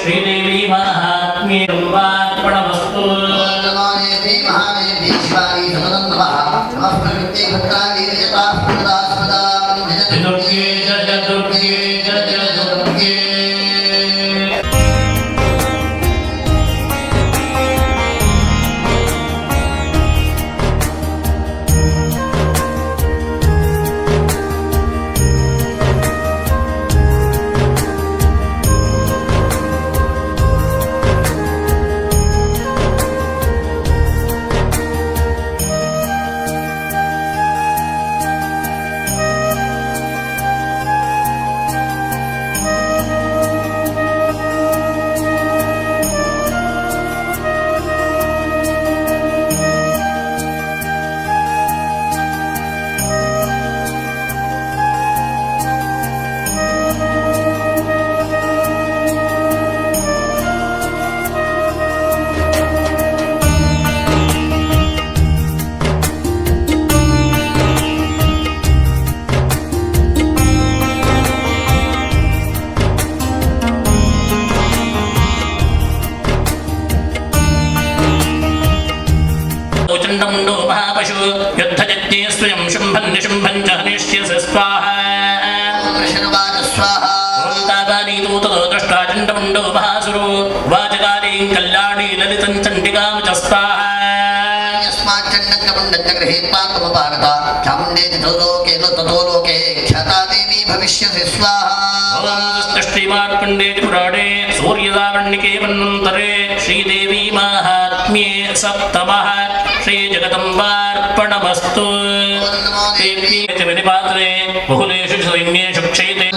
श्रीदेवी महात्म्ये अर्पणमस्तु। चंडमुंडो महापशु युद्धजत्ये स्वयं शुंभं निशुंभं च हनिष्यसे स्वाहा ओम तादानीतो ततो दृष्ट्वा चंडमुंडो महासुरो वाचकालीं कल्याणी ललितं चण्डिकां च स्वाहा यस्मात् चण्डमुण्डस्य गृहीत्वात्मभागता चामुण्डे ततोलोके ततोलोके ख्याता देवी भविष्यसि स्वाहा ओम श्रीमार्कण्डेय पुराणे सूर्यदावर्णिके मन्वन्तरे श्रीदेवी महात्म्ये सप्तमः श्री जगदम्बार्पणमस्तु। विनिपात्रे बहुलेषु सैन्येषु क्षैते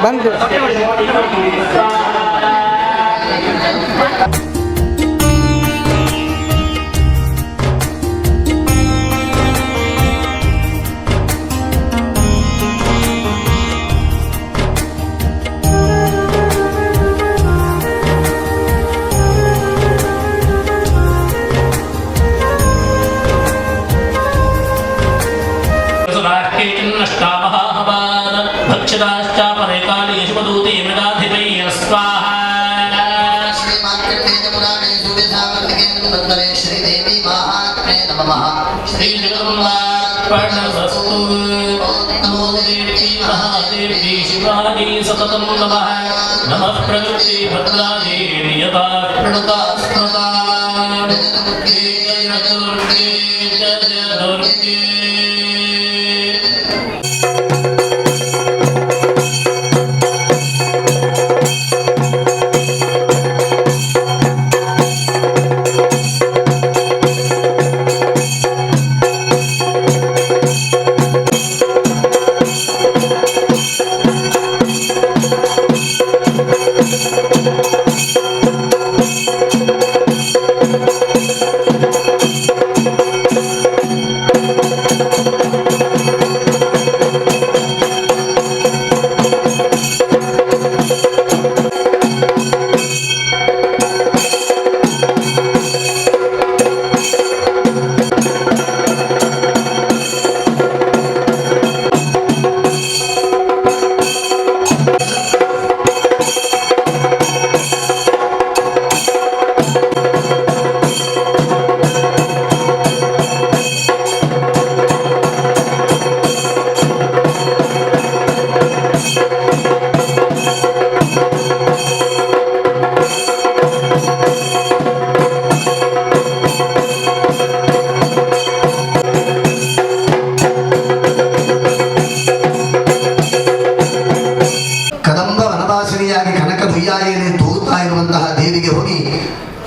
ಬಂದು भक्षदाश्चापरे काले यशवदूते मृगाधिपै स्वाहा श्रीमान्कृष्णेन सूर्यसावर्तिके नन्दरे श्रीदेवी महात्म्ये नमः श्रीजगन्नाथर्पणमस्तु नमो देवी महादेवी शिवाजी सततं नमः नमः प्रकृति भद्रायै यदा प्रणता स्मृता जय दुर्गे जय दुर्गे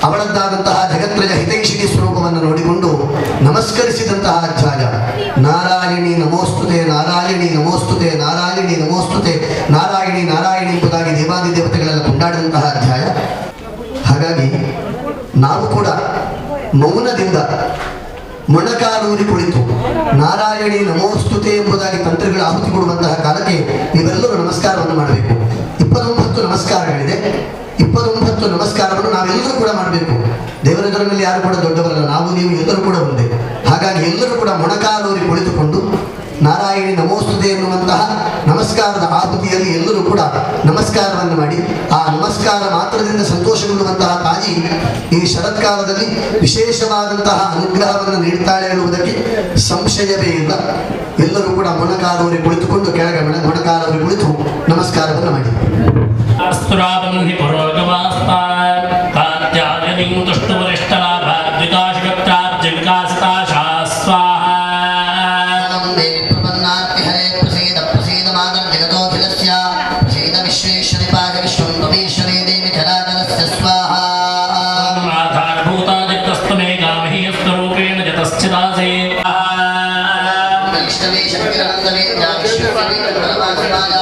ಅವಳದ್ದಾದಂತಹ ಜಗತ್ರಯ ಹಿತೈಷಿಣಿ ಸ್ವರೂಪವನ್ನು ನೋಡಿಕೊಂಡು ನಮಸ್ಕರಿಸಿದಂತಹ ಅಧ್ಯಾಯ. ನಾರಾಯಣಿ ನಮೋಸ್ತುತೆ, ನಾರಾಯಣಿ ನಮೋಸ್ತುತೆ, ನಾರಾಯಣಿ ನಮೋಸ್ತುತೆ, ನಾರಾಯಣಿ ನಾರಾಯಣಿ ಎಂಬುದಾಗಿ ದೇವಾದಿ ದೇವತೆಗಳೆಲ್ಲ ಕೊಂಡಾಡಿದಂತಹ ಅಧ್ಯಾಯ. ಹಾಗಾಗಿ ನಾವು ಕೂಡ ಮೌನದಿಂದ ಮೊಣಕಾಲೂರಿ ಕುಳಿತು ನಾರಾಯಣಿ ನಮೋಸ್ತುತೆ ಎಂಬುದಾಗಿ ತಂತ್ರಗಳ ಆಹುತಿ ಕೊಡುವಂತಹ ಕಾಲಕ್ಕೆ ನೀವೆಲ್ಲರೂ ನಮಸ್ಕಾರವನ್ನು ಮಾಡಬೇಕು. 29 ನಮಸ್ಕಾರಗಳಿದೆ. 29 ನಮಸ್ಕಾರವನ್ನು ನಾವೆಲ್ಲರೂ ಕೂಡ ಮಾಡಬೇಕು. ದೇವರೆದುರಿನಲ್ಲಿ ಯಾರು ಕೂಡ ದೊಡ್ಡವರಲ್ಲ, ನಾವು ನೀವು ಎಲ್ಲರೂ ಕೂಡ ಒಂದೇ. ಹಾಗಾಗಿ ಎಲ್ಲರೂ ಕೂಡ ಮೊಣಕಾಲೂರಿ ಕುಳಿತುಕೊಂಡು ನಾರಾಯಣಿ ನಮೋಸ್ತುತೆ ಎನ್ನುವಂತಹ ನಮಸ್ಕಾರದ ಆಹುತಿಯಲ್ಲಿ ಎಲ್ಲರೂ ಕೂಡ ನಮಸ್ಕಾರವನ್ನು ಮಾಡಿ, ಆ ನಮಸ್ಕಾರ ಮಾತ್ರದಿಂದ ಸಂತೋಷಗೊಳ್ಳುವಂತಹ ತಾಯಿ ಈ ಶರತ್ಕಾಲದಲ್ಲಿ ವಿಶೇಷವಾದಂತಹ ಅನುಗ್ರಹವನ್ನು ನೀಡ್ತಾಳೆ ಎನ್ನುವುದಕ್ಕೆ ಸಂಶಯವೇ ಇಲ್ಲ. ಎಲ್ಲರೂ ಕೂಡ ಮೊಣಕಾಲೂರಿ ಕುಳಿತುಕೊಂಡು ಕೆಳಗೆ ಮೊಣಕಾಲೂರಿ ಕುಳಿತು ನಮಸ್ಕಾರವನ್ನು ಮಾಡಿ. ಅಸ್ತ್ರಾಬಂಧಿ ಪುರೋಗಮಾಸ್ತಾನ್ ಕಾತ್ಯಾಯನಿಂ ತುಷ್ಟುವರಿಷ್ಠಲಾಭಾದ್ವಿಕಾಶಗತ್ರಾಜ್ಯ ವಿಕಾಸಿತಾಶಾ ಸ್ವಾಹಾ ನಮಸ್ತೆ ಪ್ರಪನ್ನಾರ್ತಿ ಹರೇ ಪ್ರಸೀದ ಪ್ರಸೀದ ಮಾತರ್ ಜಗತೋಖಿಲಸ್ಯ ಪ್ರಸೀದ ವಿಶ್ವೇಶ್ವರಿ ಪಾಗ ವಿಶ್ವಂ ಪರಮೇಶ್ವರಿ ದೇವಿ ಧರಾಧರಸ್ಯ ಸ್ವಾಹಾ ಆಧಾರಭೂತಾದಿತ್ತಸ್ತಮೇ ಗಾಮಹೀಯಸ್ತರೂಪೇಣ ಜತಶ್ಚಿದಾಸೇ ಇಷ್ಟವೇ ಶಕ್ತಿರನಂದವೇ ಜಾವಿಶ್ವರವೇ ಪರಮಾತ್ಮಾಯ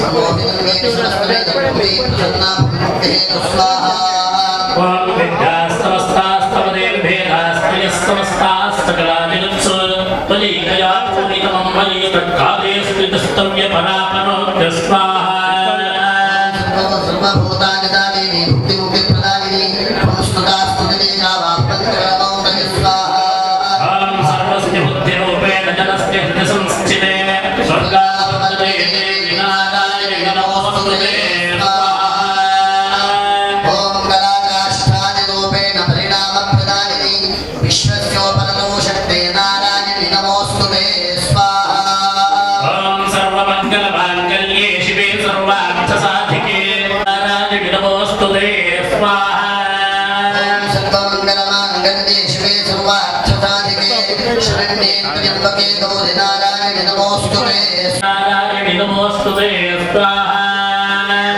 ಸಮೋಹಿತವೇ ಸಮಸ್ತವೇ ಧರ್ಮವೇ ಪ್ರಸನ್ನಾ ಭಕ್ತೇ ಸ್ವಾಹಾ ಓಂ ವಿದ್ಯಾಸ್ತವಸ್ತಾಸ್ತವದೇರ್ಭೇದಾಸ್ತ್ರಿಯಸ್ತವಸ್ತಾಸ್ತಕಲಾದಿಗುತ್ಸು ತ್ವಲೀಕಯಾ ಪೂರಿತಮಂ ಮಯಿ ತತ್ಕಾಲೇ ಸ್ಫುರಿತಸ್ತವ್ಯ ಪರಾಪರೋಕ್ತ್ಯ ಸ್ವಾಹಾ ಸರ್ವಭೂತಾನಿತಾ ದೇವಿ ಭುಕ್ತಿಮುಕ್ತಿ ಪ್ರದಾಯಿನಿ ಸಂಸ್ತುತಾಸ್ತುತಿನೇ ಕಾವಾಪ್ಯಂತರಮೌದಯ ಸ್ವಾಹಾ ಓಂ ಸರ್ವಸ್ಯ ಬುದ್ಧಿರೂಪೇಣ ಜನಸ್ಯ ಹೃದಯ ಸಂಸ್ಥಿತೆ ಸ್ವರ್ಗಾಪದೇ ದೇವಿ ನಾರಾಯಣಿ ನಮೋಸ್ತುತೆ ಸ್ವಾಹಾ ಓಂ ಕಲಾಕಾಷ್ಠಾದಿರೂಪೇಣ ಪರಿಣಾಮ ಪ್ರದಾಯಿನಿ ವಿಶ್ವಸ್ಯೋಪರತೋ ಶಕ್ತೆ ನಾರಾಯಣಿ ನಮೋಸ್ತುತೆ ಸ್ವಾಹಾ ಓಂ ಸರ್ವಮಂಗಲಮಾಂಗಲ್ಯೇ ಶಿವೆ ಸರ್ವಾರ್ಥಸಾಧಿಕೆ ನಾರಾಯಣಿ ನಮೋಸ್ತುತೆ ಸ್ವಾಹಾ ಓಂ ಸರ್ವಮಂಗಲಮಾಂಗಲ್ಯೇ ಶಿವೆ ಸರ್ವಾರ್ಥಸಾಧಿಕೆ ಶರಣ್ಯೇ ತ್ರ್ಯಂಬಕೆ ಗೌರಿ ನಾರಾಯಣಿ ನಮೋಸ್ತುತೆ ನಾರಾಯಣಿ ನಮೋಸ್ತುತೆ ಸ್ವಾಹಾ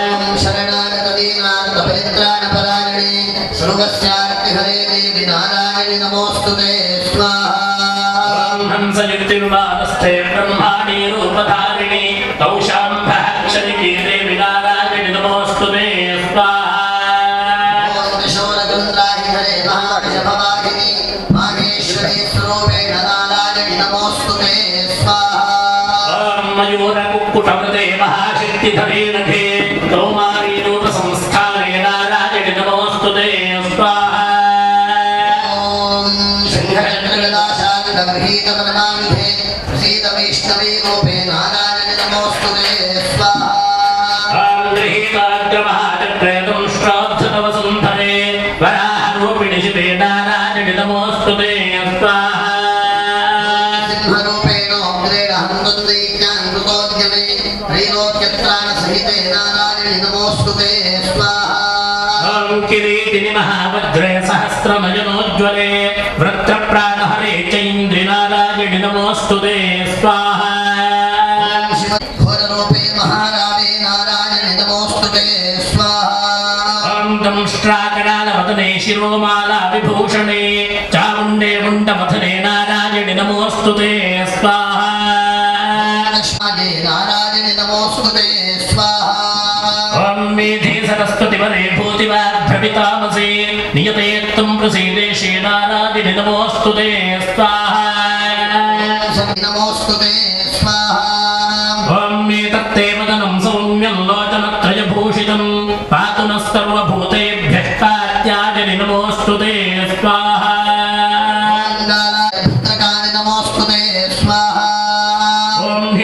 ಓಂ ಶರಣಾಗತ ದೀನಾರ್ಥ ಪರಿತ್ರಾಣ ಪರಾಯಣಿ ಸರ್ವಸ್ಯಾರ್ತಿ ಹರೇ ದೇವಿ ನಾರಾಯಣಿ ನಮೋಸ್ತುತೆ ಸ್ವಾಹಾ ಓಂ ಹಂಸಯುಕ್ತಿರ್ವಾದಸ್ಥೆ ಬ್ರಹ್ಮಾಣಿ ರೂಪಧಾರಿಣಿ ಕೌಶಾಂಭಾಕ್ಷರಿಕೆ ದೇವಿ मयूरकुक्कुटवृते महाशक्तिधरे नखे कौमारी रूपसंस्थाने नारायणि नमोऽस्तुते स्वाहा शङ्खचक्रगदाशालितगृहीतपरमायुधे प्रसीद वैष्णवी रूपे नारायणि नमोऽस्तुते स्वाहा गृहीताग्रमहाचक्रे श्राद्धतवसुन्धरे वराहरूपिणि शिवे नारायणि नमोऽस्तुते स्वाहा सहिते नारायणि नमोऽस्तुते स्वाहा किरीटिनि महावज्रे सहस्रनयनोज्ज्वले वृत्रप्राणहरे चैन्द्रि नारायणि नमोऽस्तुते स्वाहा घोररूपे महारावे नारायणि नमोऽस्तुते स्वाहा दंष्ट्राकरालवदने शिरोमाला विभूषणे चामुण्डे मुण्डमथने नारायणि नमोऽस्तुते स्वाहा नारायणि नमोऽस्तुते स्वाहा ॐ मेधे सरस्वतिवरे भूतिवाद्भ्रमितामसे नियते त्वं प्रसीदेशे नारायणि नमोऽस्तुते स्वाहा नमोऽस्तुते स्वाहा ॐ एतत्ते मदनं सौम्यं लोचनत्रयभूषितं पातु नः सर्वभूतेभ्यः कात्यायनि नमोऽस्तुते स्वाहा नमोऽस्तुते स्वाहा ॐ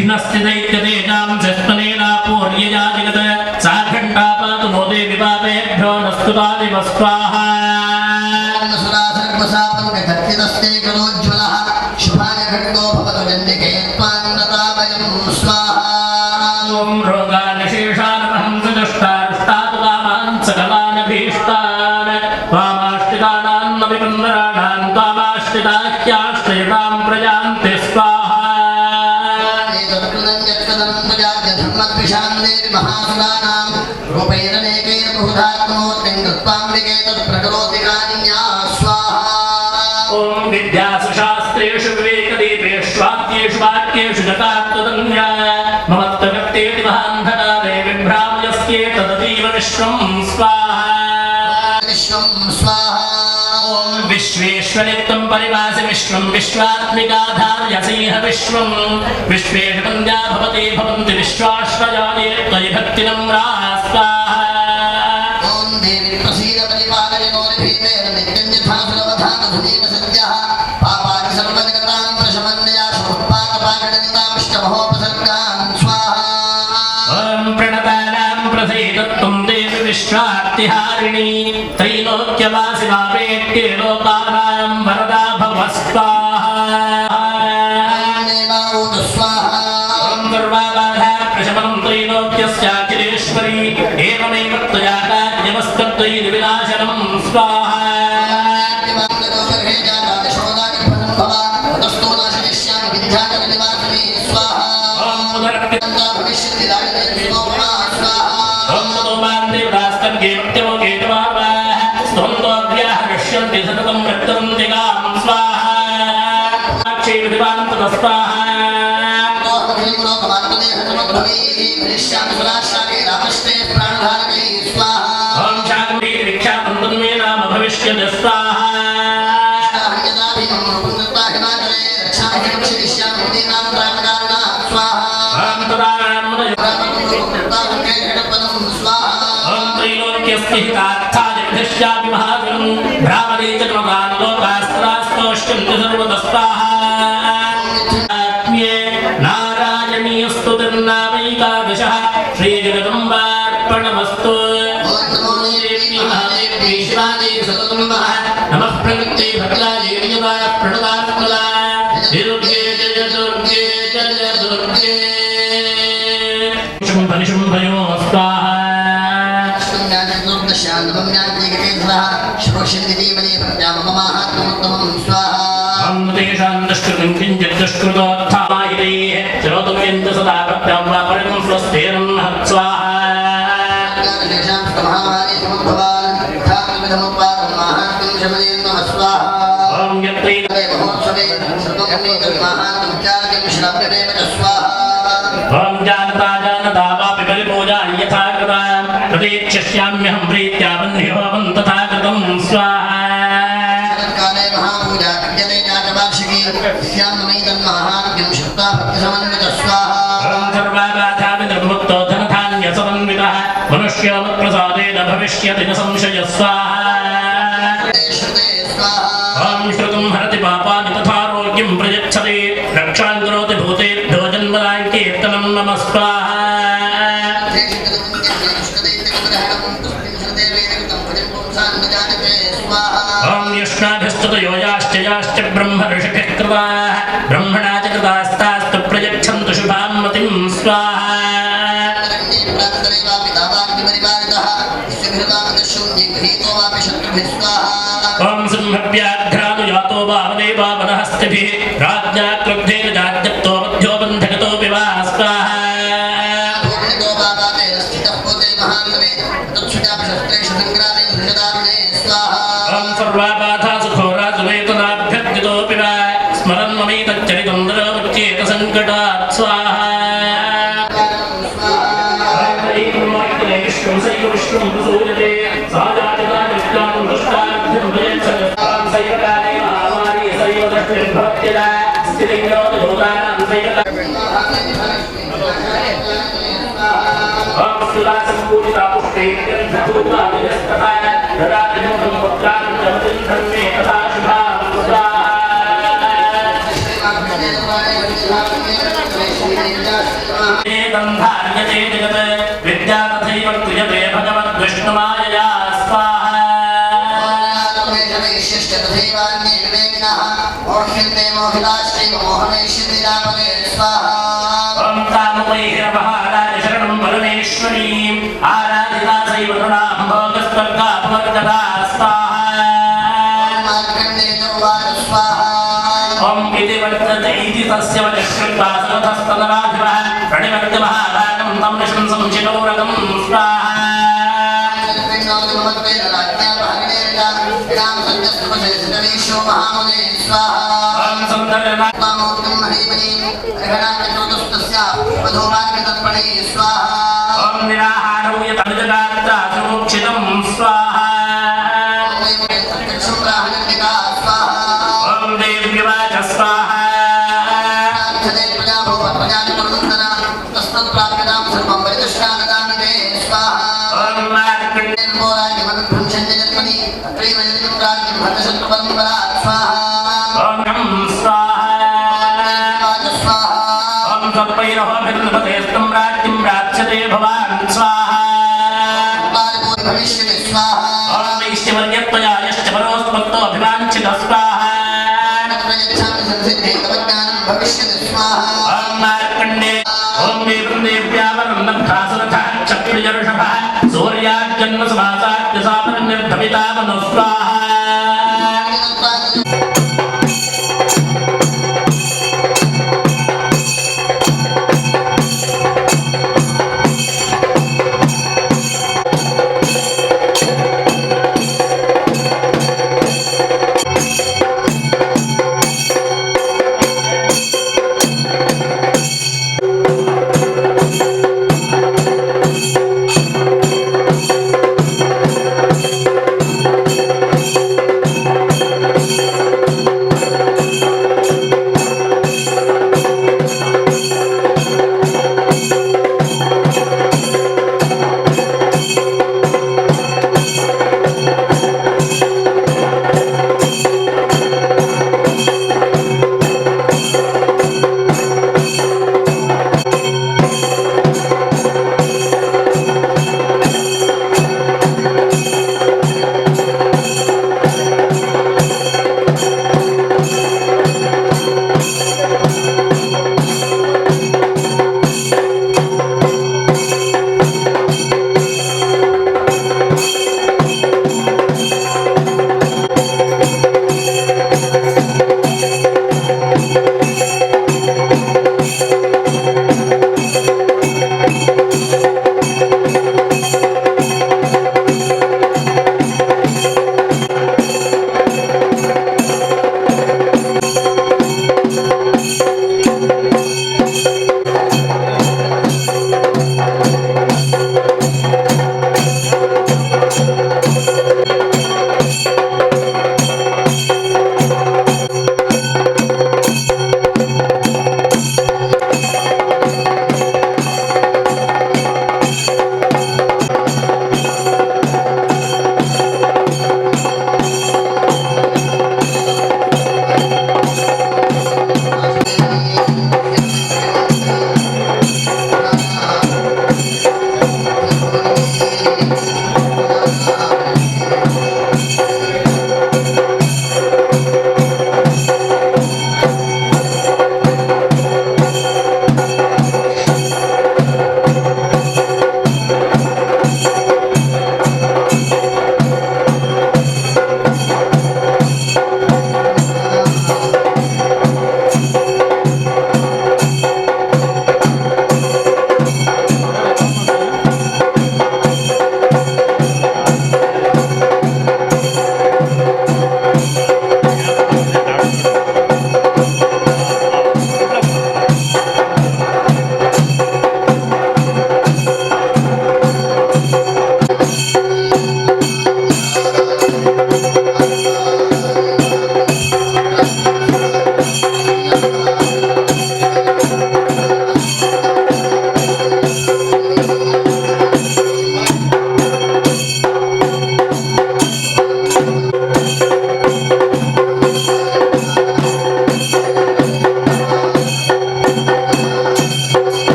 हिनस्ति दैत्यतेजां शस्पनेनापूर्यया जगत् सा घण्टा पातु नो देवि पापेभ्यो नस्तुतादिव स्वाहा सर्वसापङ्कर्तितस्ते करोज्ज्वलः शुभाय खड्गो भवतु चण्डिके त्वान्नताभयं स्वाहा ॐ रोगानशेषानमहं सदुष्टारुष्टातु कामान् सकलानभीष्टान् त्वामाश्रितानान्न विपन्नराणान् त्वामाश्रिताह्याश्रयतां प्रजान्ते स्वाहा महासुराणां रूपैरनेकैर बहुधात्मोऽस्मिन् कृत्वाम्बिके तत्प्रकरोति कान्या स्वाहा ॐ विद्यासुशास्त्रेषु विवेकदीपेष्वाक्येषु वाक्येषु जगात्तदन्या ममत्वगत्तेति महान्धनादे विभ्रामयस्येतदतीव विश्वं स्वाहा विश्वं स्वाहा ॐ विश्वेश्वरित्वं परिवासि विश्वं विश्वात्मिकाधार्यसीह विश्वं विश्वेषु वन्द्या भवते भवन्ति विश्वाश्रयाये त्वयि भक्तिनम्रा स्वाहा ॐ देवी प्रसीद परिपालय नो निभीतेन नित्यं यथा सुरवधानधुनीव सद्यः पापानि सर्वजगतां प्रशमन्यया समुत्पातपाकणितामिष्टमहोपसर्गान् स्वाहा ॐ प्रणतानां प्रसीदत्वं देवि विश्वार्तिहारिणी त्रैलोक्यवासिनावेत्ये लोकानां वरदा भव स्वाहा सर्वाबाधाप्रशमनं त्रैलोक्यस्याखिलेश्वरी एवमेव त्वया कार्यमस्तद्वैरि विनाशनं स्वाहा नारायणीयस्तु तन्नामैकादशः श्रीजगदम्बार्पणमस्तु नमः प्रकृते भद्रायै नियताय प्रणतात्मला दुर्गे जय दुर्गे जय दुर्गे शुम्भनिशुम्भयो स्वाहा तेषां दुष्कृतं किञ्चित् दुष्कृतोत्थामायितैः चरोतुमेन्द सदा भक्त्यां वा परिणं स्वस्तेनं स्वाहा ॐ यत्रैते महोत्सवे ॐ जानता जानता वापि परिपूजा यथा कृता प्रतीक्ष्याम्यहं प्रीत्या वह्निः भवं तथा कृतं स्वाहा महापूजा क्रियते जातवार्षिकी स्याममैतन्माहात्म्यं श्रुत्वा भक्ति सर्वाबाधापि निर्मुक्तो धनधान्यसमन्वितः मनुष्योमत्प्रसादेन भविष्यति न संशयः स्वाहा ॐ श्रुतं हरति पापानि तथारोग्यं प्रयच्छति रक्षां करोति भूतेभ्यो जन्मदाङ्कीर्तनं नमः स्वाहा ॐ युष्णाभिस्तुतो याश्च याश्च ब्रह्म ऋषिभिः कृताः ब्रह्मणा च कृतास्तास्तु प्रयच्छन्तु शुभां मतिं स्वाहा ॐ सिंहव्याघ्रानु यातो वामदेवा वनहस्तिभिः राज्ञा क्रुद्धेन जाग्रतो मध्यो बन्धकतोऽपि वा स्वाहा ॐ सर्वाबाधासु घोरासु वेतनाभ्यर्थितोऽपि वा स्मरन् ममैतच्चरितं नरोमुच्येत सङ्कटात् स्वाहा विष्णुं प्रसूयते साजातता विष्णां दुष्टाभ्यं भयच्छतां सैवकाले महामारी सैव दष्टिर्भवत्यदा स्थितिङ्गो भूतानां सैवता स्तुतासम्पूजिता पुष्पैर्गन्धपूता विजस्तथा ददातिमुखं पुत्रान् जमतिं धन्मे तथा शुभां गन्धार्यते जगत् विद्या तथैव क्रियते भगवद्विष्णुमायया स्वाहा ॐ कामवैरवहाराय शरणं परमेश्वरीम् आराधिता सैव नृणां भोगस्वर्गापवर्गदा स्वाहा ॐ इति वर्तते इति तस्य वचश्रुत्वा सर्वतस्तनराधिपः प्रणिवर्त्य महाभागं तं निशंसं शिरोरगं स्वाहा ॐ सन्दर्भमामोक्तं महीमहि ॐ निराहारौ यतनुजगात्रा सुमोक्षितं स्वाहा ॐ देव्यवाच स्वाहा ॐ स्वाहा ॐ सर्वैरहोभिर्नृपतेस्तं राज्ञं प्राप्स्यते भवान् स्वाहा ॐ वैश्यवर्यत्वया यश्च परोस्मक्तोऽभिवाञ्छितः स्वाहा ॐ मार्कण्डे ॐ देवदेव्यावरं नब्धासुरथः क्षत्रियऋषभः सूर्याज्जन्मसमासाद्यसामन्यर्धवितावनो स्वाहा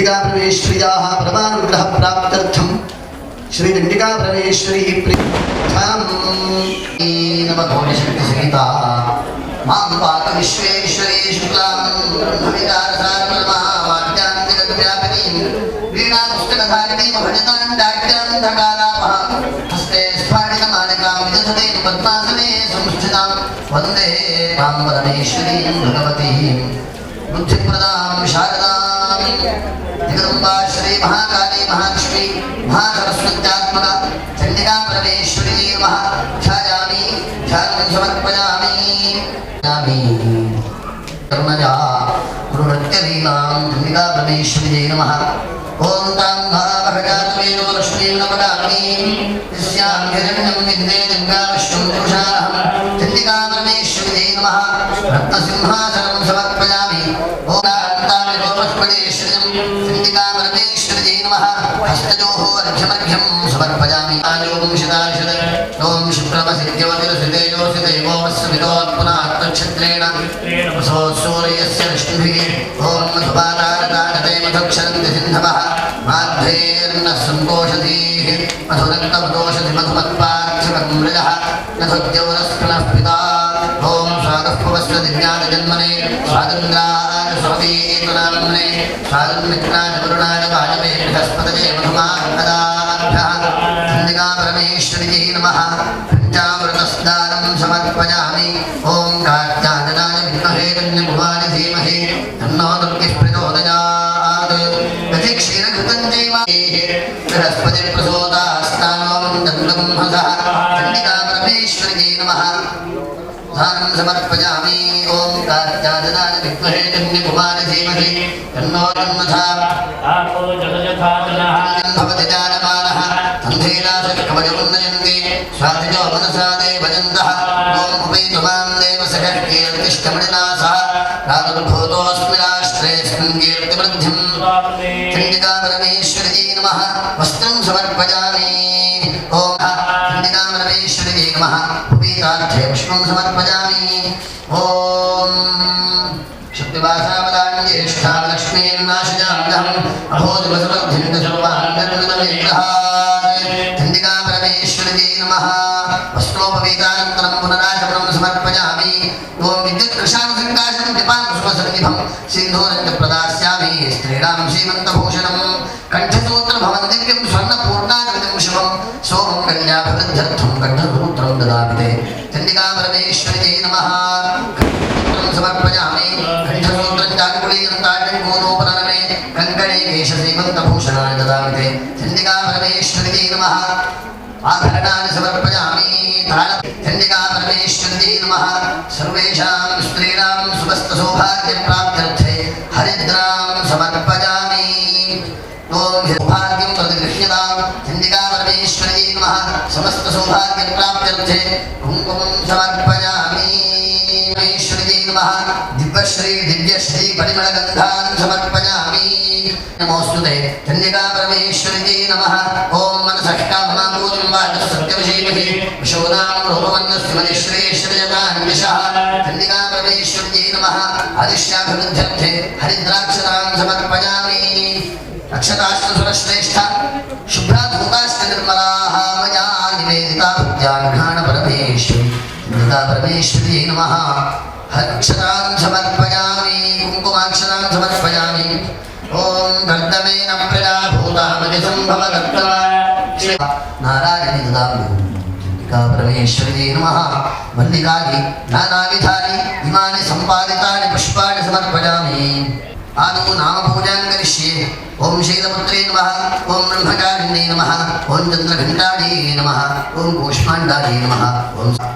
चंडिका परमेश्वर्याः परमानुग्रह प्राप्त्यर्थं श्री चंडिका परमेश्वरी प्रीत्यर्थं नमः शक्ति सहिता मां पात विश्वेश्वरी शुक्लां ब्रह्मविदारसारमहावाद्यान्तिव्यापिनीं वीणापुस्तकधारिणीं भजताण्डाट्यां धकालापः हस्ते स्फाटितमालिकां विदधतेन पद्मासने संस्थितां वन्दे तां परमेश्वरीं भगवतीं बुद्धिप्रदां शारदां जगदम्बा श्री महाकाली महालक्ष्मी महासरस्वत्यात्मका चंडिका परमेश्वरी नमः ध्यायामि ध्यानं समर्पयामि कर्मजा गुरुनृत्यलीलां चंडिका परमेश्वरी नमः ओं तां महाभगात्मेनो लक्ष्मीं नमगामि यस्यां हिरण्यं विद्ये गङ्गा विष्णुं पुरुषाहं चंडिका परमेश्वरी नमः रत्नसिंहासनं समर्पयामि ओं तां गोपस्पदेश्वरीं चंडिका परमेश्वरी नमः हस्तयोः अर्घ्यमर्घ्यं समर्पयामि आयोगं शिताशद ओं शुक्रमसिद्ध्यवतिरसितेजोसितेवो वस्विदोत्पुनात्तक्षत्रेण वसो सूर्यस्य रश्मिभिः ओं मधुपातारकागते मधुक्षरन्ति सिन्धवः माध्वेर्नः सन्तोषधीः मधुरक्तमदोषधि मधुमत्पार्थ्यमृजः नधुद्यौरस्पुनः पिता ओं स्वागः पुवस्व दिव्याजन्मने स्वागन्द्राय स्ववीतनाम्ने स्वागन्मित्राय वरुणाय वायवे बृहस्पतये मधुमाकदाभ्यः चंडिका परमेश्वरी नमः पंचामृतस्नानं समर्पयामि ओं कात्यायनाय विद्महे कन्याकुमारी धीमहि तन्नो दुर्गिः प्रचोदयात् क्षीरघृतं जैवाहेः बृहस्पतिप्रसोदास्तानं चन्द्रब्रह्मसः चण्डिका परमेश्वरी नमः दानं समर्पयामि ॐ कात्यायनाय विद्महे कन्याकुमारी धीमहि तन्नो भवति जानमानः तन्धेनाशकवयोन्नयन्ति स्वातिजो मनसा देवयन्तः ॐ उपैतुमां देवसखः कीर्तिष्ठमणिना सह प्रादुर्भूतोऽस्मि राष्ट्रेऽस्मिन् कीर्तिवृद्धिं चण्डिका परमेश्वरी नमः वस्त्रं समर्पयामि ॐ चण्डिका परमेश्वरी नमः उपीतार्थे पुष्पं समर्पयामि ॐ शक्तिवासावदां ज्येष्ठां लक्ष्मीं नाशयाम्यहम् अभोजवसुवर्धिं सर्वाङ्गन्नमेग्रहात् चण्डिका परमेश्वरी नमः वस्त्रोपवीतानन्तरं पुनराचमनं समर्पयामि ॐ विद्युत्कृशानुसङ्काशं कृपाकुसुमसन्निभं सिन्धूरं च प्रदास्यामि स्त्रीणां श्रीमन्तभूषणं कण्ठसूत्रभवन् दिव्यं स्वर्णपूर्णाकृतिं शुभं सोमं कन्याभिवृद्ध्यर्थं कण्ठसूत्रं ददामि ते चण्डिका परमेश्वरी नमः समर्पयामि कण्ठसूत्रं चाकुलीयं ताटं गोनोपनमे कङ्कणे केशश्रीमन्तभूषणानि ददामि ते चण्डिका परमेश्वरी नमः आभरणानि समर्पयामि चण्डिका परमेश्वरी नमः सर्वेषां स्त्रीणां सुवस्थसौभाग्यप्राप्त्यर्थे हरिद्रां समर्पयामि ॐ सौभाग्यं प्रतिगृह्यतां चण्डिका परमेश्वरी नमः समस्तसौभाग्यप्राप्त्यर्थे कुङ्कुमं समर्पयामि परमेश्वरी नमः दिव्यश्री दिव्यश्री परिमलगन्धान् समर्पयामि नमोऽस्तुते चण्डिका परमेश्वरी नमः ॐ मनसः काममाभूतिं वाचः सत्यवशीमहि विशोदां रूपमन्नस्य मनिश्रेष्ठजतान्विषः चण्डिका परमेश्वरी नमः आदिश्याभिवृद्ध्यर्थे हरिद्राक्षरां समर्पयामि अक्षताश्रश्रेष्ठ शुभ्राधूताश्च निर्मलाः मया निवेदिता भक्त्याघ्राण परमेश्वरी चण्डिका परमेश्वरी नमः अक्षतां समर्पयामि कुङ्कुमाक्षतां समर्पयामि ॐ कर्दमेन प्रजाभूतामतिसम्भवकर्तवा नारायणी ददामि चण्डिका परमेश्वरी नमः मल्लिकानि नानाविधानि इमानि सम्पादितानि पुष्पाणि समर्पयामि आदौ नामपूजां करिष्ये ओं शैलपुत्रे नमः ओं ब्रह्मचारिण्ये नमः ओं चन्द्रघण्टाढ्ये नमः ओं कूष्माण्डाढ्ये नमः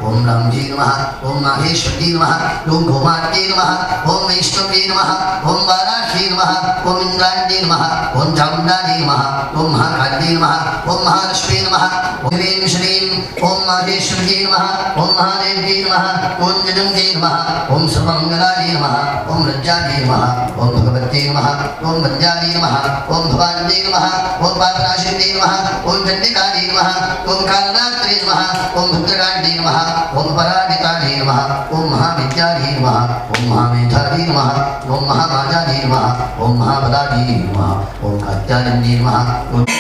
ओं रामजी नमः ओं माहेश्वर्यै नमः ओं गोमात्यै नमः ओं वैष्णव्यै नमः ओं वाराह्यै नमः ओं इन्द्राण्यै नमः ओं चामुण्डायै नमः ओं महाकाल्यै नमः ओं महालक्ष्म्यै नमः ओं ह्रीं श्रीं ओं माहेश्वर्यै नमः ओं महादेव्यै नमः ओं जगन्यै नमः ओं सर्वमङ्गलायै नमः ओं रज्जायै नमः ओं भगवत्यै नमः ओं वन्द्यायै नमः ओं भवान्यै नमः ओं पापनाशिन्यै नमः ओं चण्डिकायै नमः ओं कालरात्रे नमः ओं भद्रकाण्डे नमः ओं पराजितायै नमः ओं महाविद्यायै नमः ओं महामेधायै नमः ओं महामाजायै नमः ओम महाबलाजी नमः, ओम कात्यायनी नमः।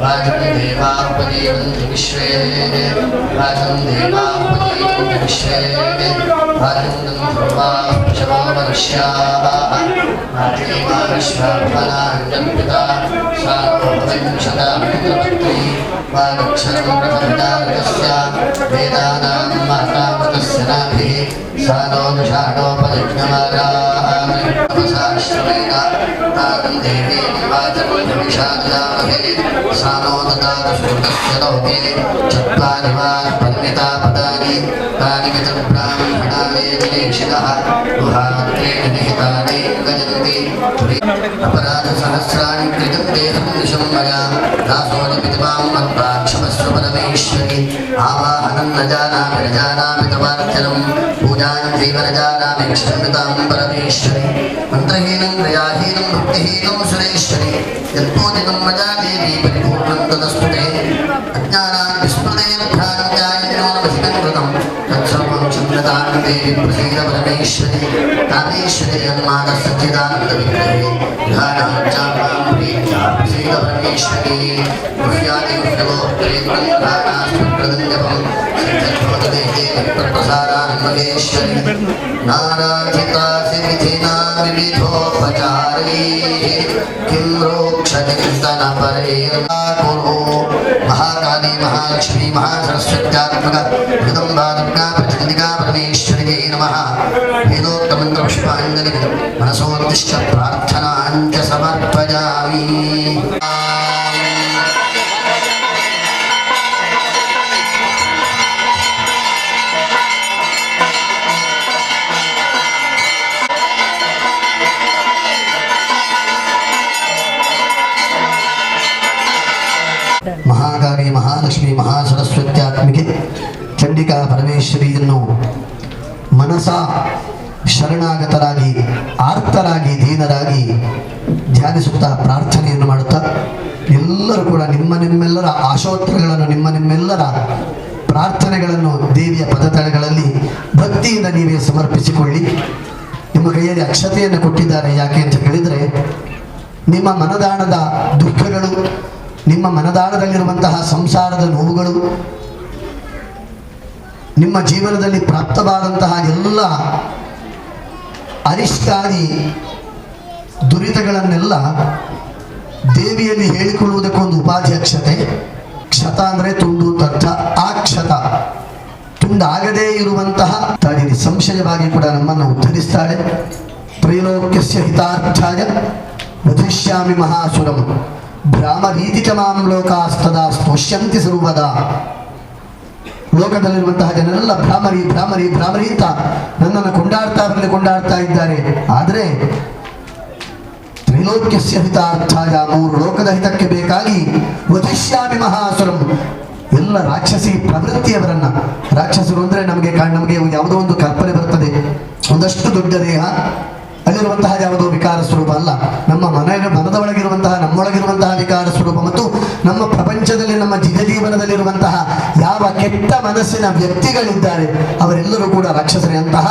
राजं देवापदेवन्तु विश्वे राजं देवापदेवन्तु विश्वे राजं ध्रुवा मनुष्याः राजेवाश्वापनाञ्जं पिता सार्वभौमशतामृतवन्ति वागच्छनं प्रथमदारकस्य वेदानां मातामृतस्य नाभिः सा नो दुषाणोपयज्ञमागाः तपसाश्रमेण तां देवीं वाचमविषाददामहे सा नो ददातु सूर्यस्य लोके चत्वारि वा परिमिता पदानि तानि ब्राह्मणानि दिनेशिनः गुहात्रेण निहितानि गजन्ति अपराधसहस्राणि कृतं निशं मया दासोऽनिमितिमां मत्वा क्षमस्व परमेश्वरि आवाहनं न जानामि तवार्चनं पूजां चैव न जानामि क्षम्यतां परमेश्वरि मन्त्रहीनं क्रियाहीनं भक्तिहीनं सुरेश्वरि यत्पूजितं मया देवी परिपूर्णं तदस्तु ते अज्ञानान् विस्मृतेन भ्रान्त्यायन्योनमधिकं कृतं तत्सर्वं क्षम्यतां देवी प्रसीद परमेश्वरि कामेश्वरि जन्मानसच्चिदानन्दविग्रहे ध्यानां चामां प्रीत्या प्रसीद परमेश्वरि गुह्यादिगुह्यगोत्रेन्द्रं ध्यानास्मृतदन्यवं सिद्धज्योतिदेहे विप्रसादान्मगेश्वरि नाराजितासि विधिना विविधोपचारैः किं रोक्षचिन्तनपरैर्कुरु महाकाली महालक्ष्मी महासरस्वत्यात्मक जगदम्बा दुर्गा प्रचण्डिका परमेश्वरी नमः वेदोक्तमन्त्रपुष्पाञ्जलिं मनसोद्दिश्य प्रार्थनाञ्च समर्पयामि महाकाली महालक्ष्मी महासरस्वत्यात्मिके ಚಂಡಿಕಾ ಪರಮೇಶ್ವರಿಯನ್ನು ಮನಸ ಶರಣಾಗತರಾಗಿ ಆರ್ತರಾಗಿ ದೀನರಾಗಿ ಧ್ಯಾನಿಸುತ್ತಾ ಪ್ರಾರ್ಥನೆಯನ್ನು ಮಾಡುತ್ತಾ ಎಲ್ಲರೂ ಕೂಡ ನಿಮ್ಮೆಲ್ಲರ ಆಶೋತ್ತರಗಳನ್ನು ನಿಮ್ಮೆಲ್ಲರ ಪ್ರಾರ್ಥನೆಗಳನ್ನು ದೇವಿಯ ಪದತಳಗಳಲ್ಲಿ ಭಕ್ತಿಯಿಂದ ನೀವೇ ಸಮರ್ಪಿಸಿಕೊಳ್ಳಿ. ನಿಮ್ಮ ಕೈಯಲ್ಲಿ ಅಕ್ಷತೆಯನ್ನು ಕೊಟ್ಟಿದ್ದಾರೆ. ಯಾಕೆ ಅಂತ ಹೇಳಿದರೆ ನಿಮ್ಮ ಮನದಾಣದ ದುಃಖಗಳು, ನಿಮ್ಮ ಮನದಾಳದಲ್ಲಿರುವಂತಹ ಸಂಸಾರದ ನೋವುಗಳು, ನಿಮ್ಮ ಜೀವನದಲ್ಲಿ ಪ್ರಾಪ್ತವಾದಂತಹ ಎಲ್ಲ ಅರಿಷ್ಟಾದಿ ದುರಿತಗಳನ್ನೆಲ್ಲ ದೇವಿಯಲ್ಲಿ ಹೇಳಿಕೊಳ್ಳುವುದಕ್ಕೊಂದು ಉಪಾಧಿ ಅಕ್ಷತೆ. ಕ್ಷತ ಅಂದರೆ ತುಂಡು ತರ್ಥ. ಆ ಕ್ಷತ ತುಂಡಾಗದೇ ಇರುವಂತಹ ತಾಯಿ ನಿಸ್ಸಂಶಯವಾಗಿ ಕೂಡ ನಮ್ಮನ್ನು ಉದ್ಧರಿಸ್ತಾಳೆ. ತ್ರೈಲೋಕ್ಯಸ್ಯ ಹಿತಾರ್ಥಾಯ ವಧಿಷ್ಯಾಮಿ ಮಹಾಸುರಂ ಭ್ರಾಮರೀತಿ ಚ ಮಾಂ ಲೋಕಾಸ್ತದಾ ಸ್ತೋಷ್ಯಂತಿ ಸರ್ವದಾ. ಲೋಕದಲ್ಲಿರುವಂತಹ ಜನರೆಲ್ಲ ಭ್ರಾಮರಿ ಭ್ರಾಮರಿ ಭ್ರಾಮರಿ ಅಂತ ನನ್ನನ್ನು ಕೊಂಡಾಡ್ತಾ ಇದ್ದಾರೆ. ಆದರೆ ತ್ರೈಲೋಕ್ಯಸ್ಯ ಹಿತಾರ್ಥಾಯ, ಮೂರು ಲೋಕದ ಹಿತಕ್ಕೆ ಬೇಕಾಗಿ ವಧಿಷ್ಯಾಮಿ ಮಹಾಸುರಂ, ಎಲ್ಲ ರಾಕ್ಷಸಿ ಪ್ರವೃತ್ತಿಯವರನ್ನ, ರಾಕ್ಷಸರು ಅಂದರೆ ನಮಗೆ ಯಾವುದೋ ಒಂದು ಕಲ್ಪನೆ ಬರ್ತದೆ, ಒಂದಷ್ಟು ದೊಡ್ಡ ದೇಹ, ಅಲ್ಲಿರುವಂತಹ ಯಾವುದೋ ವಿಕಾರ ಸ್ವರೂಪ ಅಲ್ಲ. ನಮ್ಮ ಮನದ ಒಳಗಿರುವಂತಹ ನಮ್ಮೊಳಗಿರುವಂತಹ ವಿಕಾರ ಸ್ವರೂಪ ಮತ್ತು ನಮ್ಮ ಪ್ರಪಂಚದಲ್ಲಿ ನಮ್ಮ ಜೀವನದಲ್ಲಿರುವಂತಹ ಯಾವ ಕೆಟ್ಟ ಮನಸ್ಸಿನ ವ್ಯಕ್ತಿಗಳಿದ್ದಾರೆ ಅವರೆಲ್ಲರೂ ಕೂಡ ರಾಕ್ಷಸರೇ. ಅಂತಹ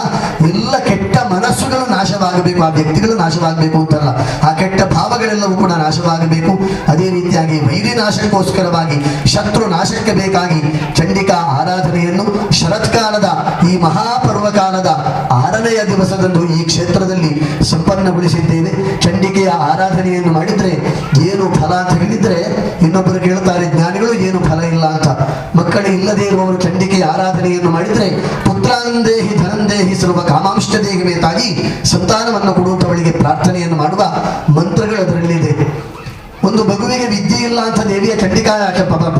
ಎಲ್ಲ ಕೆಟ್ಟ ಮನಸ್ಸುಗಳು ನಾಶವಾಗಬೇಕು, ಆ ವ್ಯಕ್ತಿಗಳು ನಾಶವಾಗಬೇಕು ಅಂತಲ್ಲ, ಆ ಕೆಟ್ಟ ಭಾವಗಳೆಲ್ಲವೂ ಕೂಡ ನಾಶವಾಗಬೇಕು. ಅದೇ ರೀತಿಯಾಗಿ ವೈರಿ ನಾಶಕ್ಕೋಸ್ಕರವಾಗಿ, ಶತ್ರು ನಾಶಕ್ಕೆ ಬೇಕಾಗಿ ಚಂಡಿಕಾ ಆರಾಧನೆಯನ್ನು ಶರತ್ಕಾಲದ ಈ ಮಹಾಪರ್ವಕಾಲದ 6ನೆಯ ದಿವಸದಂದು ಈ ಕ್ಷೇತ್ರದಲ್ಲಿ ಸಂಪನ್ನಗೊಳಿಸಿದ್ದೇವೆ. ಚಂಡಿಕೆಯ ಆರಾಧನೆಯನ್ನು ಮಾಡಿದ್ರೆ ಏನು ಫಲ ಅಂತ ಹೇಳಿದ್ರೆ, ಇನ್ನೊಬ್ಬರು ಕೇಳ್ತಾರೆ ಜ್ಞಾನಿಗಳು ಏನು ಫಲ ಇಲ್ಲ ಅಂತ. ಮಕ್ಕಳು ಇಲ್ಲದೆ ಇರುವವರು ಚಂಡಿಕೆಯ ಆರಾಧನೆಯನ್ನು ಮಾಡಿದ್ರೆ ಪುತ್ರಾಂದೇಹಿ ಧನಂದೇಹಿ ಸರ್ವ ಕಾಮಾಂಶ ದೇಹಿಮೇತಾಗಿ ಸಂತಾನವನ್ನು ಕೊಡುವಂಥವಳಿಗೆ ಪ್ರಾರ್ಥನೆಯನ್ನು ಮಾಡುವ ಮಂತ್ರಗಳು ಅದರಲ್ಲಿದೆ. ಒಂದು ಮಗುವಿಗೆ ವಿದ್ಯೆ ಇಲ್ಲ ಅಂತ ದೇವಿಯ ಚಂಡಿಕಾ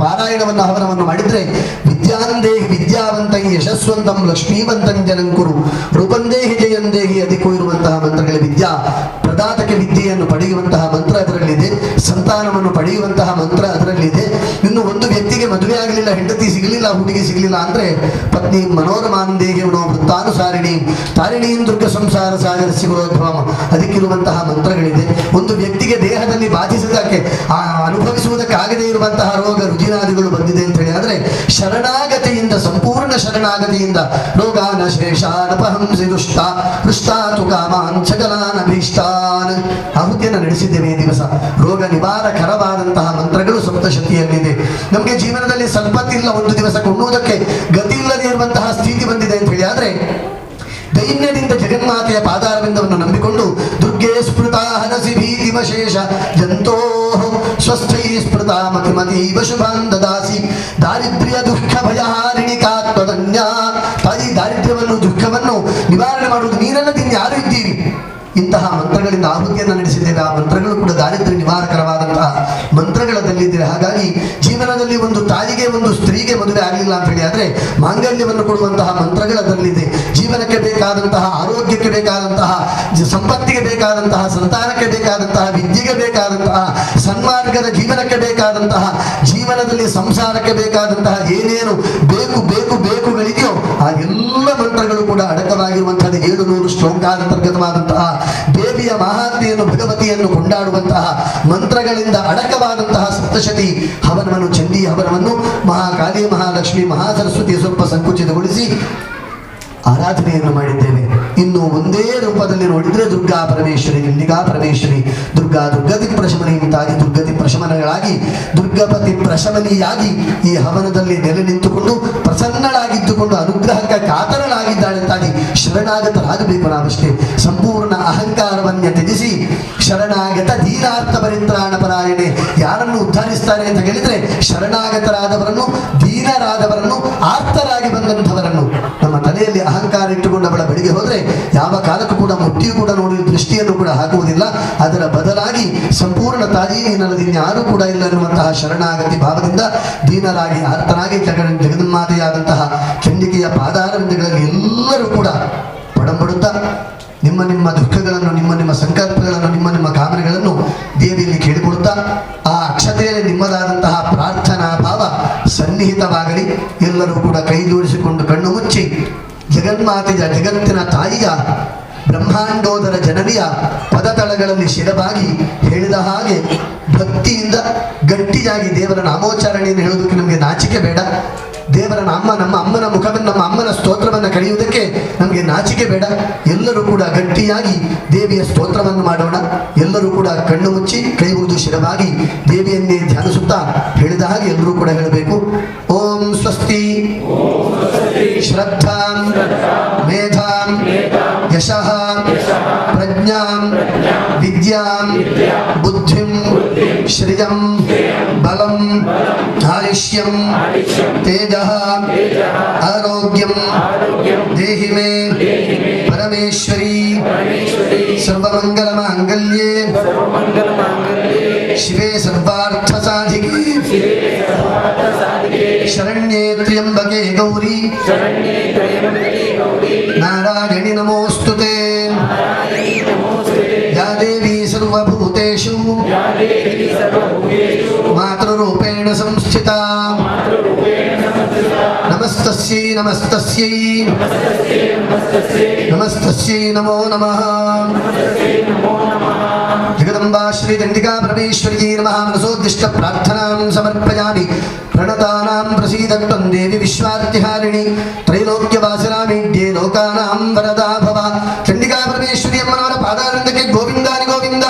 ಪಾರಾಯಣವನ್ನು ಹವನವನ್ನು ಮಾಡಿದ್ರೆ ವಿದ್ಯಾಂದೇಹಿ ವಿದ್ಯಾವಂತೈ ಯಶಸ್ವಂತಂ ಲಕ್ಷ್ಮೀವಂತಂ ಜನಂಕುರು ರೂಪಂದೇಹಿ ಜಯಂದೇಹಿ ಅದಕ್ಕೂ ಇರುವಂತಹ ಮಂತ್ರಗಳ ವಿದ್ಯಾ ಪ್ರದಾತಕ್ಕೆ ವಿದ್ಯೆಯನ್ನು ಪಡೆಯುವಂತಹ ಮಂತ್ರ ಅದರಲ್ಲಿದೆ, ಸಂತಾನವನ್ನು ಪಡೆಯುವಂತಹ ಮಂತ್ರ ಅದರಲ್ಲಿದೆ. ಇನ್ನು ಒಂದು ವ್ಯಕ್ತಿಗೆ ಮದುವೆ ಆಗಲಿಲ್ಲ, ಹೆಂಡತಿ ಸಿಗಲಿಲ್ಲ, ಹುಡುಗಿ ಸಿಗಲಿಲ್ಲ ಅಂದ್ರೆ ಪತ್ನಿ ಮನೋರಮಾನಂದೇಹಿ ವೃತ್ತಾನುಸಾರಿಣಿ ತಾರಿಣೀಂ ದುರ್ಗ ಸಂಸಾರ ಸಾಗರ ಸಿಗುರೋದ್ಭವಂ, ಅದಕ್ಕಿರುವಂತಹ ಮಂತ್ರಗಳಿದೆ. ಒಂದು ವ್ಯಕ್ತಿಗೆ ದೇಹದಲ್ಲಿ ಬಾಧಿಸಿದಕ್ಕೆ ಅನುಭವಿಸುವುದಕ್ಕಾಗದೇ ಇರುವಂತಹ ರೋಗ ರುಜಿನಾದಿಗಳು ಬಂದಿದೆ ಅಂತ ಹೇಳಿ ಆದ್ರೆ ಶರಣಾಗತಿಯಿಂದ ಸಂಪೂರ್ಣ ಶರಣಾಗತಿಯಿಂದ ರೋಗಾನ ಶೇಷಾನಪಹಂಸಿ ದುಷ್ಟ ಹೃಷ್ಟಾತು ಕಾಮಾನ್ ಸಕಲಾನ ಭೀಷ್ಟಾನ್ ಆಹುತಿಯನ್ನು ನಡೆಸಿದ್ದೇವೆ ಈ ದಿವಸ. ರೋಗ ನಿವಾರಕರವಾದಂತಹ ಮಂತ್ರಗಳು ಸಪ್ತಶತಿಯಲ್ಲಿದೆ. ನಮಗೆ ಜೀವನದಲ್ಲಿ ಸಂಪತ್ತಿಲ್ಲ, ಒಂದು ದಿವಸ ಕೊಳ್ಳುವುದಕ್ಕೆ ಗತಿ ಇಲ್ಲದೆ ಇರುವಂತಹ ಸ್ಥಿತಿ ಬಂದಿದೆ ಅಂತ ಹೇಳಿ ಆದ್ರೆ ದೈನ್ಯದಿಂದ ಜಗನ್ಮಾತೆಯ ಪಾದಾರವಿಂದವನ್ನು ನಂಬಿಕೊಂಡು ದುರ್ಗೆ ಸ್ಮೃತಾ ಹನಸಿ ಭೀತಿವಶೇಷ ಜಂತೋ ಸ್ವಸ್ಥೈ ಸ್ಮೃತಾ ಮತಿಮತೀವ ಶುಭಾನ್ ದದಾಸಿ ದಾರಿದ್ರ್ಯ ದುಃಖ ಭಯಹಾರಿಣಿ ಕಾತ್ವದನ್ಯ. ತಾಯಿ ದಾರಿದ್ರ್ಯವನ್ನು ದುಃಖವನ್ನು ನಿವಾರಣೆ ಮಾಡುವುದು ನೀನಲ್ಲದೆ ಯಾರು ಇದ್ದೀರಿ. ಇಂತಹ ಮಂತ್ರಗಳಿಂದ ಆಹುತಿಯನ್ನು ನಡೆಸಿದ್ದೇವೆ. ಆ ಮಂತ್ರಗಳು ಕೂಡ ದಾರಿದ್ರ್ಯ ನಿವಾರಕರವಾದಂತಹ ಮಂತ್ರಗಳಲ್ಲಿದ್ದರೆ. ಹಾಗಾಗಿ ಜೀವನದಲ್ಲಿ ಒಂದು ತಾಯಿಗೆ ಒಂದು ಸ್ತ್ರೀಗೆ ಮದುವೆ ಆಗಲಿಲ್ಲ ಅಂತ ಹೇಳಿ ಆದ್ರೆ ಮಾಂಗಲ್ಯವನ್ನು ಕೊಡುವಂತಹ ಮಂತ್ರಗಳಲ್ಲಿದೆ. ಜೀವನಕ್ಕೆ ಬೇಕಾದಂತಹ, ಆರೋಗ್ಯಕ್ಕೆ ಬೇಕಾದಂತಹ, ಸಂಪತ್ತಿಗೆ ಬೇಕಾದಂತಹ, ಸಂತಾನಕ್ಕೆ ಬೇಕಾದಂತಹ, ವಿದ್ಯೆಗೆ ಬೇಕಾದಂತಹ, ಸನ್ಮಾರ್ಗದ ಜೀವನಕ್ಕೆ ಬೇಕಾದಂತಹ, ಜೀವನದಲ್ಲಿ ಸಂಸಾರಕ್ಕೆ ಬೇಕಾದಂತಹ ಏನೇನು ಬೇಕುಗಳಿದೆಯೋ ಆ ಎಲ್ಲ ಮಂತ್ರಗಳು ಕೂಡ ಅಡಕವಾಗಿರುವಂತಹ 700 ಶ್ಲೋಕಾಂತರ್ಗತವಾದಂತಹ ದೇವಿಯ ಮಹಾತ್ಮೆಯನ್ನು, ಭಗವತಿಯನ್ನು ಕೊಂಡಾಡುವಂತಹ ಮಂತ್ರಗಳಿಂದ ಅಡಕವಾದಂತಹ ಸಪ್ತಶತಿ ಹವನವನ್ನು, ಚಂಡಿ ಹವನವನ್ನು ಮಹಾಕಾಳಿ, ಮಹಾಲಕ್ಷ್ಮಿ, ಮಹಾಸರಸ್ವತಿ ಸ್ವಲ್ಪ ಸಂಕುಚಿತಗೊಳಿಸಿ ಆರಾಧನೆಯನ್ನು ಮಾಡಿದ್ದೇವೆ. ಇನ್ನು ಒಂದೇ ರೂಪದಲ್ಲಿ ನೋಡಿದ್ರೆ ದುರ್ಗಾ ಪರಮೇಶ್ವರಿ, ಚಂಡಿಕಾ ಪರಮೇಶ್ವರಿ, ದುರ್ಗತಿ ಪ್ರಶಮನಿಯಿಂದಾಗಿ ದುರ್ಗತಿ ಪ್ರಶಮನಗಳಾಗಿ ದುರ್ಗಪತಿ ಪ್ರಶಮನಿಯಾಗಿ ಈ ಹವನದಲ್ಲಿ ನೆಲೆ ನಿಂತುಕೊಂಡು ಪ್ರಸನ್ನಳಾಗಿದ್ದುಕೊಂಡು ಅನುಗ್ರಹಕ್ಕೆ ಕಾತರಳಾಗಿದ್ದಾಳೆ. ತಾಯಿ ಶರಣಾಗತರಾಗಬೇಕು ನಾವಷ್ಟೇ. ಸಂಪೂರ್ಣ ಅಹಂಕಾರವನ್ನ ತ್ಯಜಿಸಿ ಶರಣಾಗತ ದೀನಾರ್ಥ ಪರಿತ್ರಾಣ ಪರಾಯಣೆ. ಯಾರನ್ನು ಉದ್ಧರಿಸ್ತಾರೆ ಅಂತ ಹೇಳಿದ್ರೆ ಶರಣಾಗತರಾದವರನ್ನು, ದೀನರಾದವರನ್ನು, ಆರ್ತರಾಗಿ ಬಂದಂಥವರನ್ನು. ನಮ್ಮ ತಲೆಯಲ್ಲಿ ಅಹಂಕಾರ ಇಟ್ಟುಕೊಂಡು ಅವಳ ಬಳಿಗೆ ಹೋದ್ರೆ ಯಾವ ಕಾಲಕ್ಕೂ ಕೂಡ ಮುಟ್ಟಿಯೂ ಕೂಡ ನೋಡಿ ದೃಷ್ಟಿಯನ್ನು ಕೂಡ ಹಾಕುವುದಿಲ್ಲ. ಅದರ ಬದಲಾಗಿ ಸಂಪೂರ್ಣ ತಾಯಿ ನೀನಲ್ಲದೆ ಯಾರೂ ಕೂಡ ಇಲ್ಲ ಎನ್ನುವಂತಹ ಶರಣಾಗತಿ ಭಾವದಿಂದ ದೀನರಾಗಿ ಆರ್ತರಾಗಿ ಜಗನ್ಮಾತೆಯಾದಂತಹ ಚಂಡಿಕೆಯ ಪಾದಾರವಿಂದಗಳಲ್ಲಿ ಎಲ್ಲರೂ ಕೂಡ ಪಡಂಬಡುತ್ತಾ ನಿಮ್ಮ ನಿಮ್ಮ ದುಃಖಗಳನ್ನು, ನಿಮ್ಮ ನಿಮ್ಮ ಸಂಕಲ್ಪಗಳನ್ನು, ನಿಮ್ಮ ನಿಮ್ಮ ಕಾಮನೆಗಳನ್ನು ದೇವಿಯಲ್ಲಿ ಕೇಳಿಕೊಡುತ್ತಾ ಆ ಅಕ್ಷತೆಯಲ್ಲಿ ನಿಮ್ಮದಾದಂತಹ ಪ್ರಾರ್ಥನಾ ಭಾವ ಸನ್ನಿಹಿತವಾಗಲಿ. ಎಲ್ಲರೂ ಕೂಡ ಕೈ ಜೋಡಿಸಿಕೊಂಡು ಕಣ್ಣು ಮುಚ್ಚಿ ಜಗನ್ಮಾತೆಯ, ಜಗತ್ತಿನ ತಾಯಿಯ, ಬ್ರಹ್ಮಾಂಡೋದರ ಜನನಿಯ ಪದತಳಗಳಲ್ಲಿ ಶಿರವಾಗಿ ಹೇಳಿದ ಹಾಗೆ ಭಕ್ತಿಯಿಂದ ಗಟ್ಟಿಯಾಗಿ ದೇವರ ನಾಮೋಚ್ಚಾರಣೆಯನ್ನು ಹೇಳುವುದಕ್ಕೆ ನಮಗೆ ನಾಚಿಕೆ ಬೇಡ. ದೇವರ ನಮ್ಮ ಅಮ್ಮನ ಮುಖವನ್ನು, ನಮ್ಮ ಅಮ್ಮನ ಸ್ತೋತ್ರವನ್ನು ಕರೆಯುವುದಕ್ಕೆ ನಮಗೆ ನಾಚಿಕೆ ಬೇಡ. ಎಲ್ಲರೂ ಕೂಡ ಗಟ್ಟಿಯಾಗಿ ದೇವಿಯ ಸ್ತೋತ್ರವನ್ನು ಮಾಡೋಣ. ಎಲ್ಲರೂ ಕೂಡ ಕಣ್ಣು ಮುಚ್ಚಿ ಕೈ ಮುಗಿದು ಶಿರವಾಗಿ ದೇವಿಯನ್ನೇ ಧ್ಯಾನಿಸುತ್ತಾ ಹೇಳಿದ ಹಾಗೆ ಎಲ್ಲರೂ ಕೂಡ ಹೇಳಬೇಕು. ಓಂ ಸ್ವಸ್ತಿ ಶ್ರದ್ಧಾಂ ಮೇಧಾಂ ಯಶಃ ಪ್ರಜ್ಞಾಂ ವಿದ್ಯಾಂ ಬುದ್ಧಿಂ ಶ್ರಿಯಂ ಬಲಂ ಆಯುಷ್ಯಂ ತೇಜಃ ಆರೋಗ್ಯಂ ದೇಹಿ ಮೇ ಪರಮೇಶ್ವರಿ ಸರ್ವಮಂಗಲ ಮಾಂಗಲ್ಯೆ ಶಿವೆ ಸರ್ವಾರ್ಥ ಸಾಧಿಕೆ ಶರಣ್ಯೇ ತ್ರ್ಯಂಬಕೆ ಗೌರಿ ನಾರಾಯಣಿ ನಮೋಸ್ತುತೆ. ಯಾ ದೇವಿ ಸರ್ವಭೂತೇಷು ಮಾತೃರೂಪೇಣ ಸಂಸ್ಥಿತಾ ನಮಸ್ತಸ್ಯೈ ನಮಸ್ತಸ್ಯೈ ನಮಸ್ತಸ್ಯೈ ನಮೋ ನಮಃ. ಜಗದಂಬಾ ಶ್ರೀ ಚಂಡಿಕಾ ಪರಮೇಶ್ವರಿ ನಮಃ. ಮನಸೋದ್ದಿಷ್ಟ ಪ್ರಾರ್ಥನಾಂ ಸಮರ್ಪಯಾಮಿ. ಪ್ರಣತಾನಾಂ ಪ್ರಸೀದಂತಂ ದೇವಿ ವಿಶ್ವಾರ್ತಿಹಾರಿಣಿ ತ್ರೈಲೋಕ್ಯವಾಸಿನಾಮೀಡ್ಯೆ ಲೋಕಾನಾಂ ವರದಾ ಭವ. ಚಂಡಿಕಾ ಪರಮೇಶ್ವರಿ ಅಮ್ಮನವರ ಪಾದಾರವಿಂದಕ್ಕೆ ಗೋವಿಂದಾನಿ ಗೋವಿಂದ.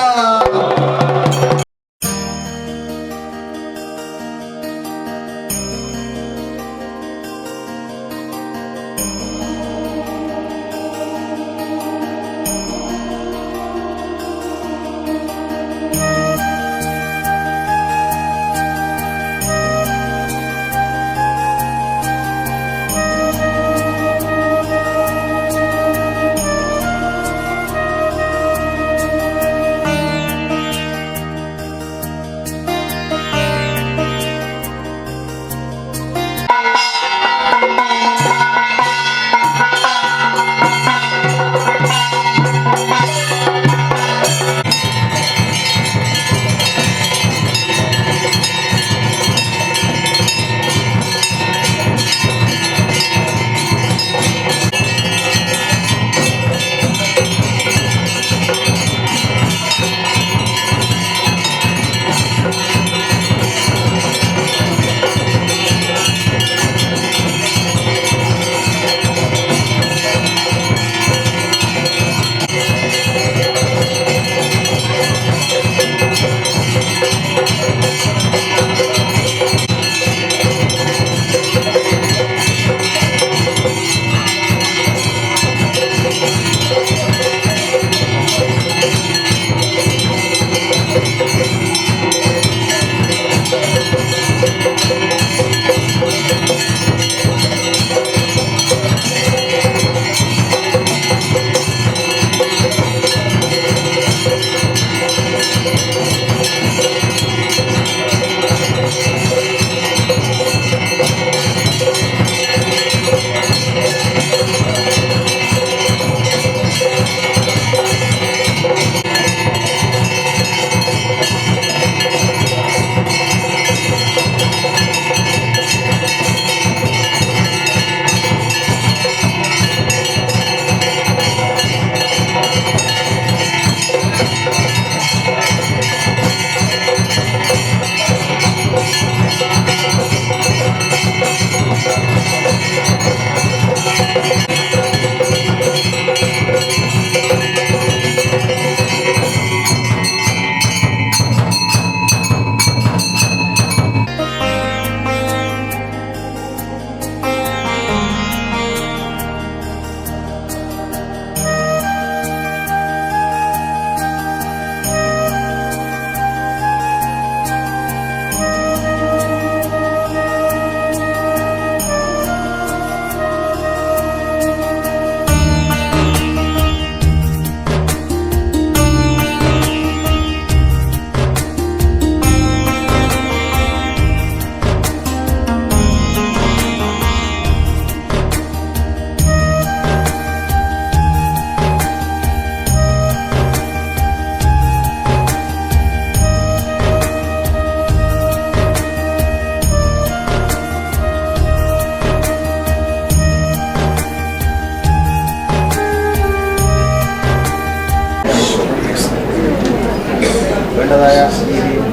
വേണ്ടതായ രീതിയിൽ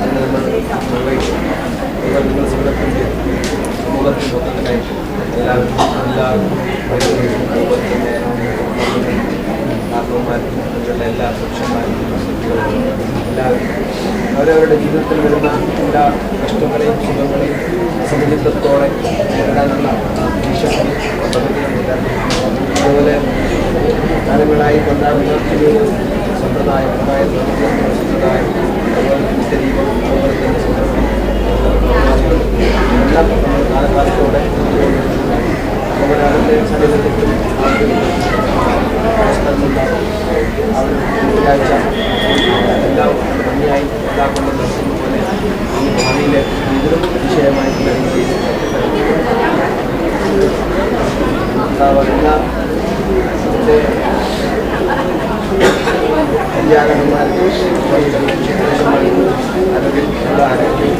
അതിന് നമ്മൾ നിർവഹിക്കും. അതുപോലെ നിങ്ങൾ സമൂഹത്തിൽ മൊത്തത്തിലായിട്ട് എല്ലാവരും അതുപോലെ തന്നെ കാരണവന്മാരും മറ്റുള്ള എല്ലാ പുരുഷന്മാരും എല്ലാവരും അവരവരുടെ ജീവിതത്തിൽ വരുന്ന എല്ലാ കഷ്ടങ്ങളെയും സുഖങ്ങളെയും സമചിത്തത്തോടെ നേരിടാനുള്ള ഈശ്വരനെ അതുപോലെ കാലങ്ങളായി കൊണ്ടാടുന്ന ഒരു സമ്പ്രദായമായ സമ്പ്രദായം അതുപോലെ നിത്യദീപം അതുപോലെ തന്നെ എല്ലാം കാലകാലത്തോടെ ഒരാളുടെ ശരീരത്തിൽ വെള്ളിയാഴ്ച എല്ലാം ഭംഗിയായി എല്ലാം കൊണ്ട് നടത്തുന്ന പോലെ ഈ ഭാവിയിലെ ഇതിലും വിഷയമായിട്ടുള്ള രീതിയിൽ എല്ലാ കല്യാണന്മാർക്ക് ആരോഗ്യമുള്ള ആരോഗ്യവും